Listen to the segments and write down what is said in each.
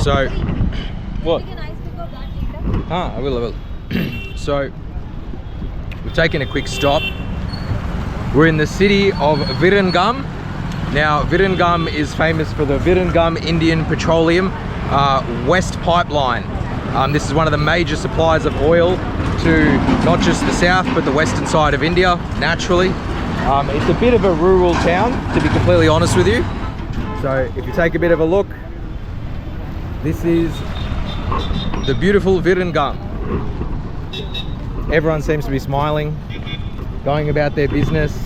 So, what? I will. So, we've taken a quick stop. We're in the city of Virangam. Now, Virangam is famous for the Virangam Indian Petroleum West Pipeline. This is one of the major suppliers of oil to not just the south, but the western side of India, naturally. It's a bit of a rural town, to be completely honest with you. So if you take a bit of a look, this is the beautiful Virangam. Everyone seems to be smiling, going about their business.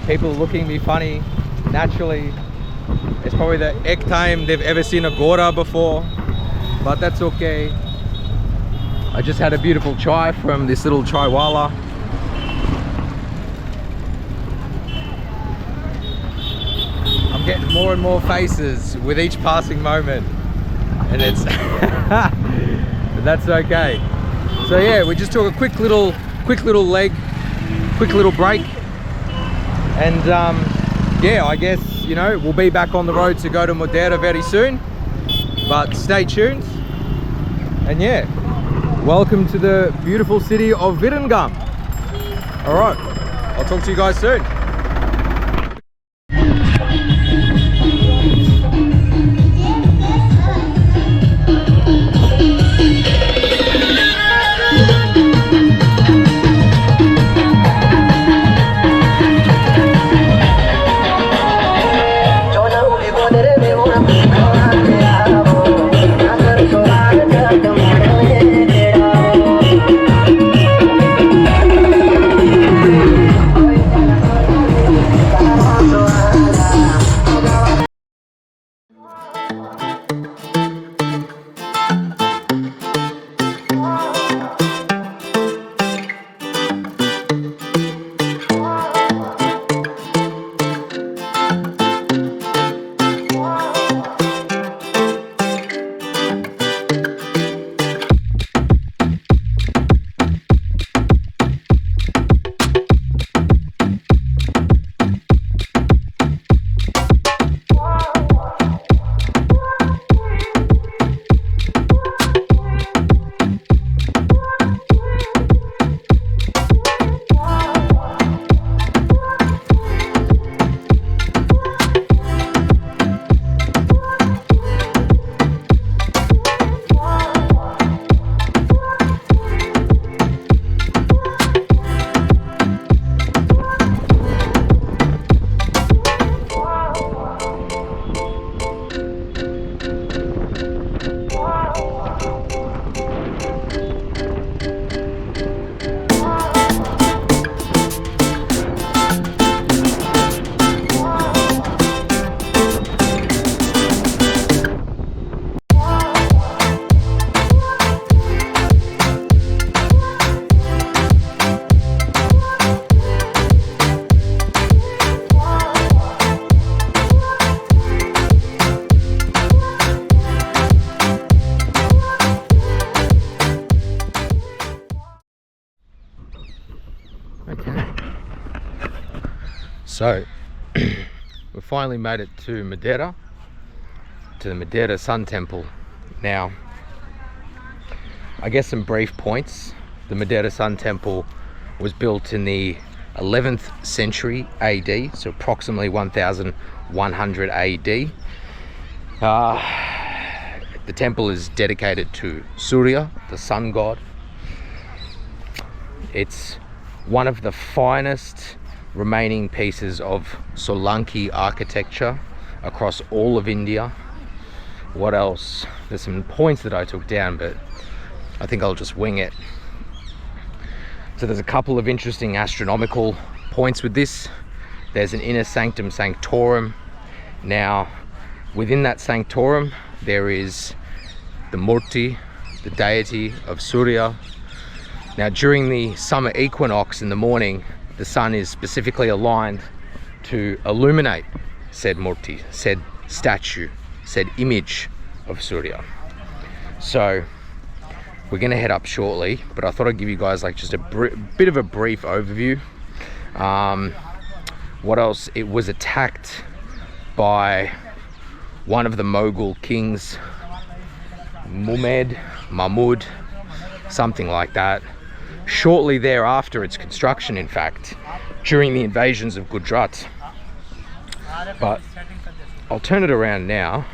People looking at me funny, naturally. It's probably the eighth time they've ever seen a Gora before, but that's okay. I just had a beautiful chai from this little chaiwala. I'm getting more and more faces with each passing moment, and it's but that's okay. So yeah, we just took a quick little break, and yeah, I guess, you know, we'll be back on the road to go to Modhera very soon, but stay tuned. And yeah, welcome to the beautiful city of Virangam. All right, I'll talk to you guys soon. So we finally made it to Modhera, to the Modhera Sun Temple. Now, I guess some brief points. The Modhera Sun Temple was built in the 11th century AD, so approximately 1100 AD. The temple is dedicated to Surya, the sun god. It's one of the finest remaining pieces of Solanki architecture across all of India. What else? There's some points that I took down, but I think I'll just wing it. So there's a couple of interesting astronomical points with this. There's an inner sanctum sanctorum. Now, within that sanctorum, there is the murti, the deity of Surya. Now, during the summer equinox in the morning, the sun is specifically aligned to illuminate said murti, said statue, said image of Surya. So we're going to head up shortly, but I thought I'd give you guys like just a bit of a brief overview. What else? It was attacked by one of the Mughal kings Mahmud, something like that. Shortly thereafter its construction, in fact, during the invasions of Gujarat. But I'll turn it around now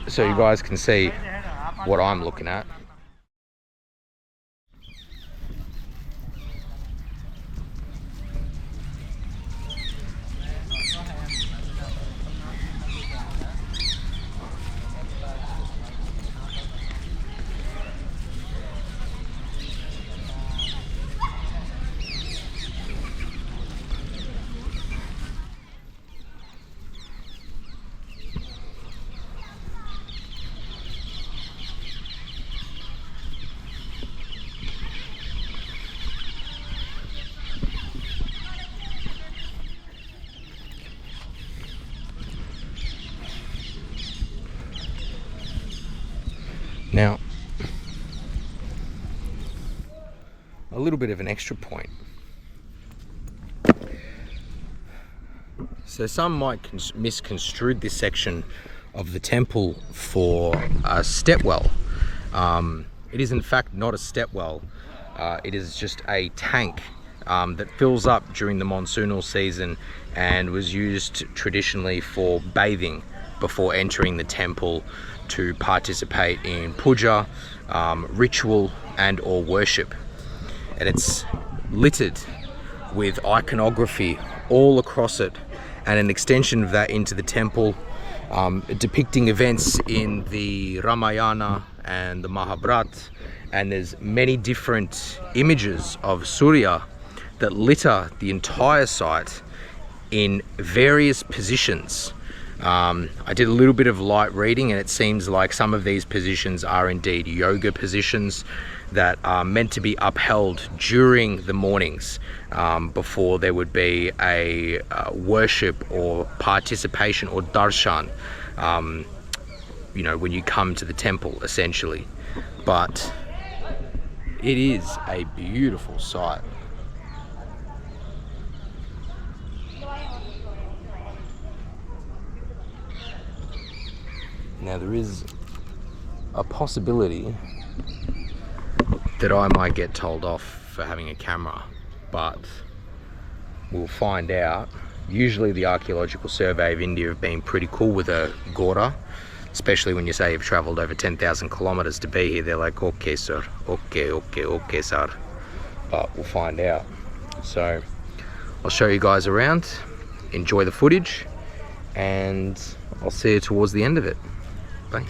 so you guys can see what I'm looking at. Now, a little bit of an extra point. So some might misconstrue this section of the temple for a stepwell. It is in fact not a stepwell. It is just a tank that fills up during the monsoonal season and was used traditionally for bathing before entering the temple to participate in puja, ritual and or worship. And it's littered with iconography all across it, and an extension of that into the temple, depicting events in the Ramayana and the Mahabharata. And there's many different images of Surya that litter the entire site in various positions. I did a little bit of light reading, and it seems like some of these positions are indeed yoga positions that are meant to be upheld during the mornings before there would be a worship or participation or darshan, you know, when you come to the temple essentially. But it is a beautiful sight. Now there is a possibility that I might get told off for having a camera, but we'll find out. Usually the Archaeological Survey of India have been pretty cool with a Gora, especially when you say you've travelled over 10,000 kilometres to be here. They're like, okay sir, okay sir, but we'll find out. So I'll show you guys around, enjoy the footage, and I'll see you towards the end of it. Bye.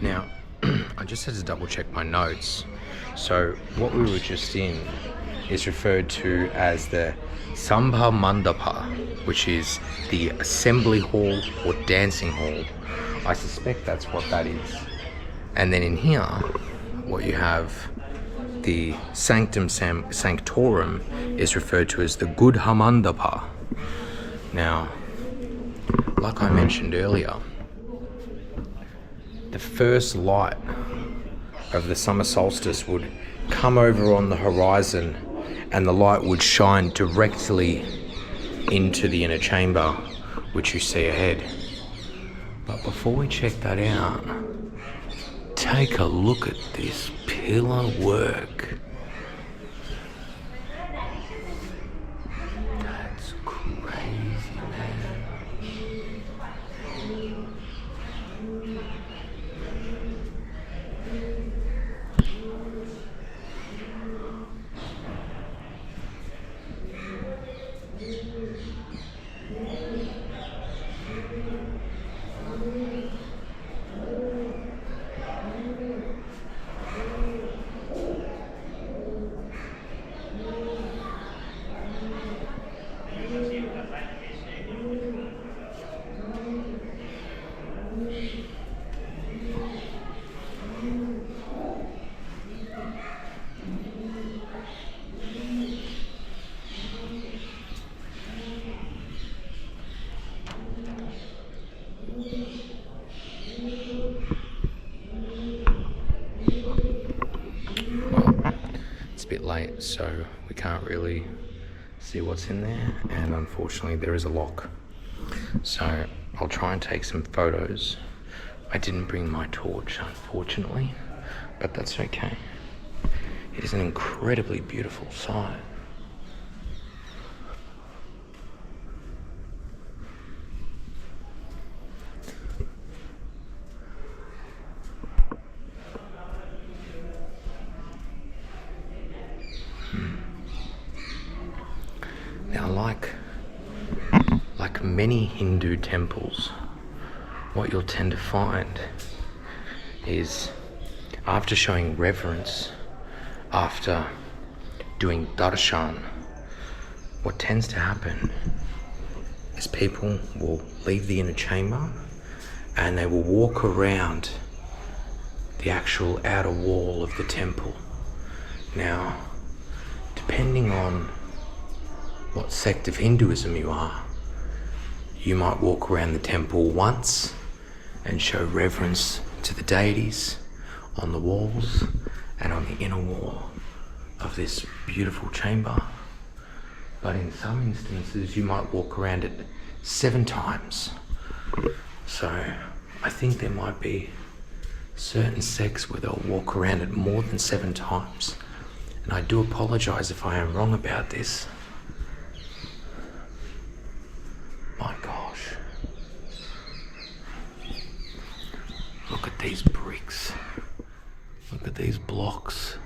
Now, I just had to double check my notes. So what we were just in is referred to as the Sabhamandapa, which is the assembly hall or dancing hall. I suspect that's what that is. And then in here, what you have, the sanctum sanctorum is referred to as the Gudamandapa. Now, like I mentioned earlier, the first light of the summer solstice would come over on the horizon and the light would shine directly into the inner chamber, which you see ahead. But before we check that out, take a look at this pillar work. That's crazy, man. late, so we can't really see what's in there, and unfortunately there is a lock. So I'll try and take some photos. I didn't bring my torch, unfortunately, but that's okay. It is an incredibly beautiful sight. Now, like many Hindu temples, what you'll tend to find is, after showing reverence, after doing darshan, what tends to happen is people will leave the inner chamber and they will walk around the actual outer wall of the temple. Now, depending on what sect of Hinduism you are, you might walk around the temple once and show reverence to the deities on the walls and on the inner wall of this beautiful chamber. But in some instances, you might walk around it 7 times. So I think there might be certain sects where they'll walk around it more than 7 times. And I do apologize if I am wrong about this. My gosh. Look at these bricks. Look at these blocks.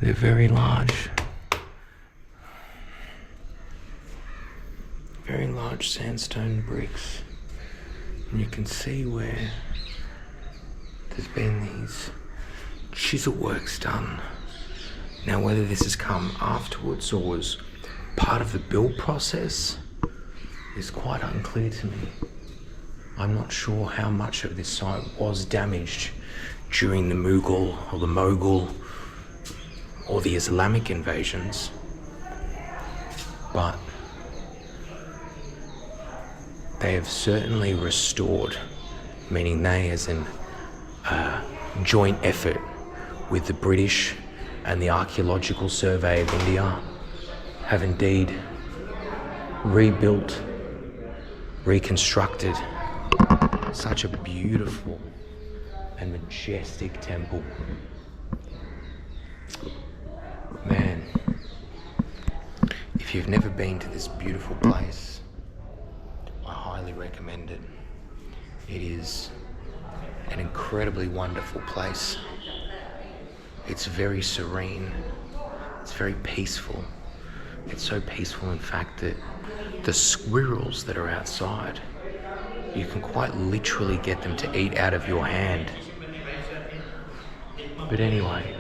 They're very large. Very large sandstone bricks. And you can see where there's been these chisel works done. Now, whether this has come afterwards or was part of the build process is quite unclear to me. I'm not sure how much of this site was damaged during the Mughal or the Mughal or the Islamic invasions, but they have certainly restored, meaning they, as in joint effort with the British and the Archaeological Survey of India, have indeed rebuilt, reconstructed such a beautiful and majestic temple. Man, if you've never been to this beautiful place, I highly recommend it. It is an incredibly wonderful place. It's very serene, it's very peaceful. It's so peaceful, in fact, that the squirrels that are outside, you can quite literally get them to eat out of your hand. But anyway,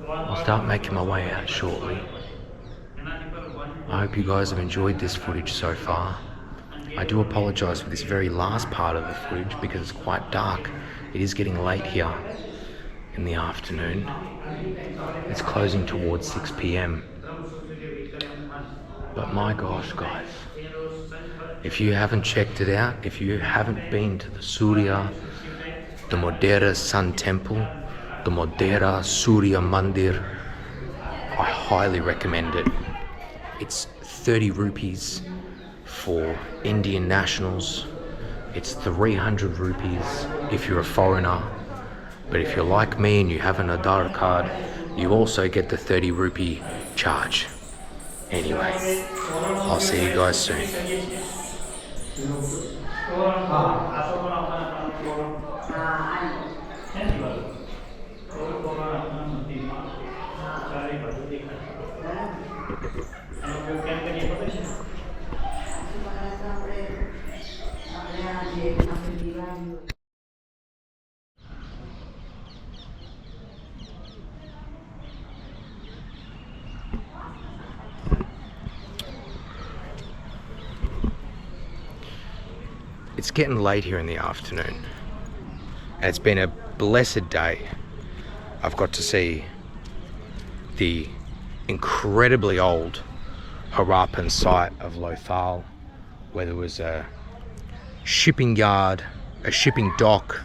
I'll start making my way out shortly. I hope you guys have enjoyed this footage so far. I do apologise for this very last part of the footage because it's quite dark. It is getting late here in the afternoon. It's closing towards 6 p.m. But my gosh, guys, if you haven't checked it out, if you haven't been to the Modhera Sun Temple, the Modhera Surya Mandir, I highly recommend it. It's 30 rupees for Indian nationals. It's 300 rupees if you're a foreigner. But if you're like me and you have an Aadhaar card, you also get the 30 rupee charge. Anyway, I'll see you guys soon. It's getting late here in the afternoon, and it's been a blessed day. I've got to see the incredibly old Harappan site of Lothal, where there was a shipping yard, a shipping dock,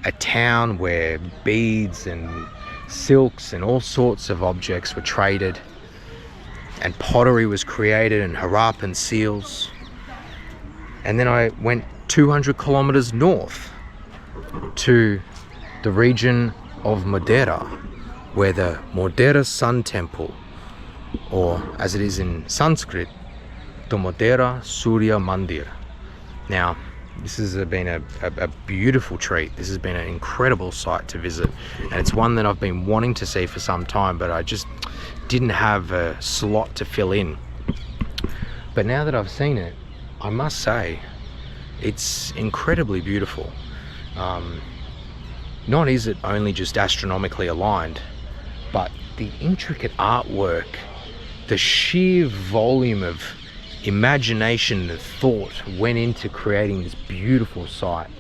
a town where beads and silks and all sorts of objects were traded, and pottery was created, and Harappan seals. And then I went 200 kilometers north to the region of Modhera, where the Modhera Sun Temple, or as it is in Sanskrit, the Modhera Surya Mandir. Now, this has been a beautiful treat. This has been an incredible site to visit, and it's one that I've been wanting to see for some time, but I just didn't have a slot to fill in. But now that I've seen it, I must say it's incredibly beautiful. Not is it only just astronomically aligned, but the intricate artwork, the sheer volume of imagination and thought went into creating this beautiful site.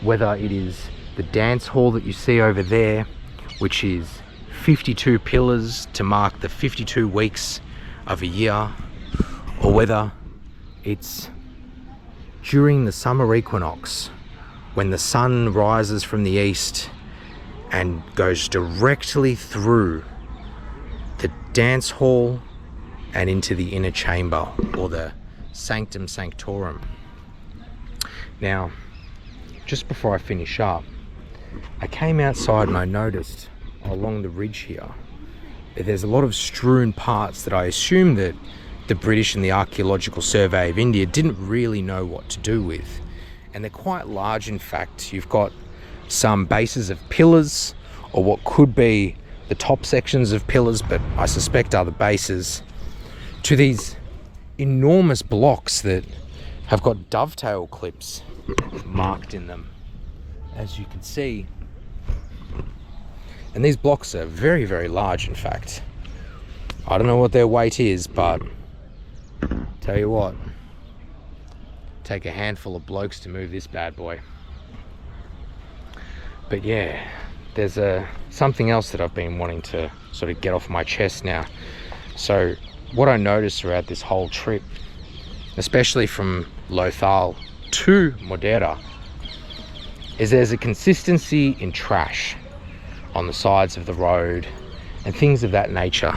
Whether it is the dance hall that you see over there, which is 52 pillars to mark the 52 weeks of a year, or whether it's during the summer equinox when the sun rises from the east and goes directly through the dance hall and into the inner chamber, or the sanctum sanctorum. Now, just before I finish up, I came outside and I noticed along the ridge here that there's a lot of strewn parts that I assume that the British and the Archaeological Survey of India didn't really know what to do with. And they're quite large, in fact. You've got some bases of pillars, or what could be the top sections of pillars, but I suspect are the bases, to these enormous blocks that have got dovetail clips marked in them, as you can see. And these blocks are very, very large, in fact. I don't know what their weight is, but tell you what, take a handful of blokes to move this bad boy. But yeah, there's something else that I've been wanting to sort of get off my chest now. So what I noticed throughout this whole trip, especially from Lothal to Modhera, is there's a consistency in trash on the sides of the road and things of that nature.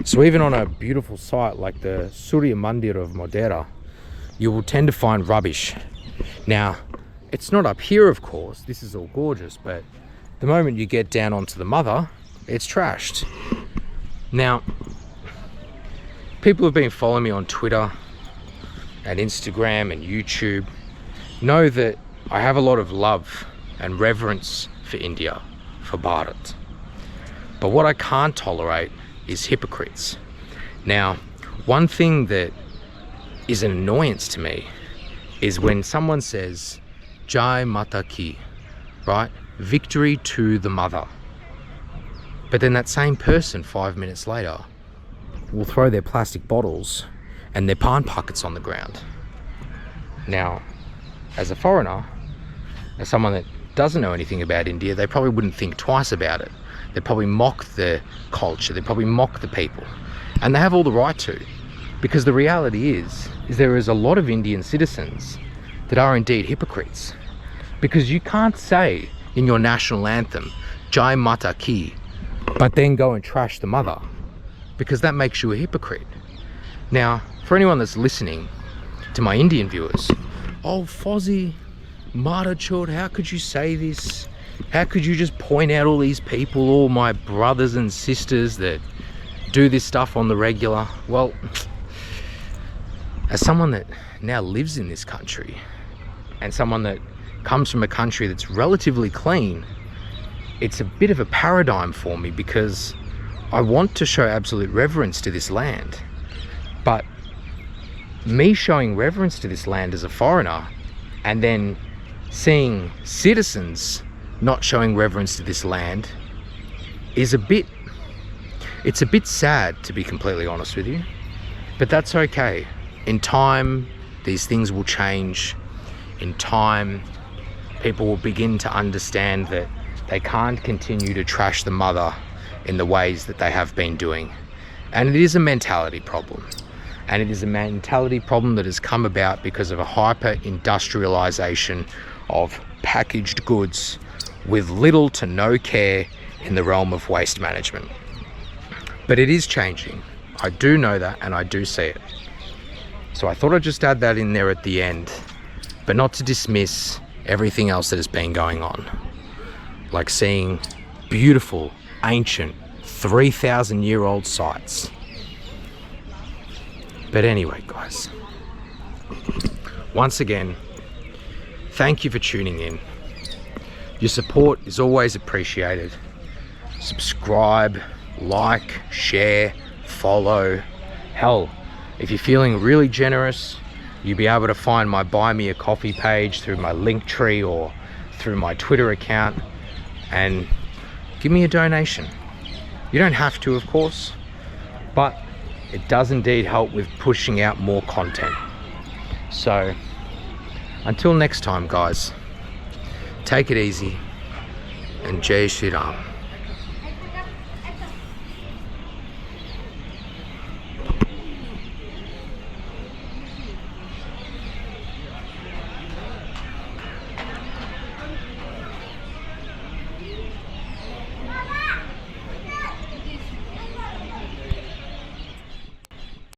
So even on a beautiful site like the Surya Mandir of Modhera, you will tend to find rubbish. Now, it's not up here, of course, this is all gorgeous, but the moment you get down onto the mother, it's trashed. Now, people who've been following me on Twitter and Instagram and YouTube know that I have a lot of love and reverence for India, for Bharat. But what I can't tolerate is hypocrites. Now, one thing that is an annoyance to me is when someone says, Jai Mata Ki, right? Victory to the mother. But then that same person 5 minutes later will throw their plastic bottles and their pan pockets on the ground. Now, as a foreigner, as someone that doesn't know anything about India, they probably wouldn't think twice about it. They'd probably mock the culture, they'd probably mock the people. And they have all the right to, because the reality is there is a lot of Indian citizens that are indeed hypocrites. Because you can't say in your national anthem, Jai Mata Ki, but then go and trash the mother, because that makes you a hypocrite. Now, for anyone that's listening to my Indian viewers, oh Fozzie, Mata Chod, how could you say this? How could you just point out all these people, all my brothers and sisters that do this stuff on the regular? Well, as someone that now lives in this country, and someone that comes from a country that's relatively clean, it's a bit of a paradigm for me, because I want to show absolute reverence to this land. But me showing reverence to this land as a foreigner, and then seeing citizens not showing reverence to this land, is it's a bit sad, to be completely honest with you. But that's okay. In time, these things will change. In time, people will begin to understand that they can't continue to trash the mother in the ways that they have been doing. And it is a mentality problem. And it is a mentality problem that has come about because of a hyper-industrialization of packaged goods with little to no care in the realm of waste management. But it is changing. I do know that, and I do see it. So I thought I'd just add that in there at the end, but not to dismiss everything else that has been going on. Like seeing beautiful, ancient, 3,000-year-old sites. But anyway, guys, once again, thank you for tuning in. Your support is always appreciated. Subscribe, like, share, follow. Hell, if you're feeling really generous, you'll be able to find my Buy Me a Coffee page through my Linktree or through my Twitter account and give me a donation. You don't have to, of course, but it does indeed help with pushing out more content. So until next time, guys, take it easy and Jai Shri Ram.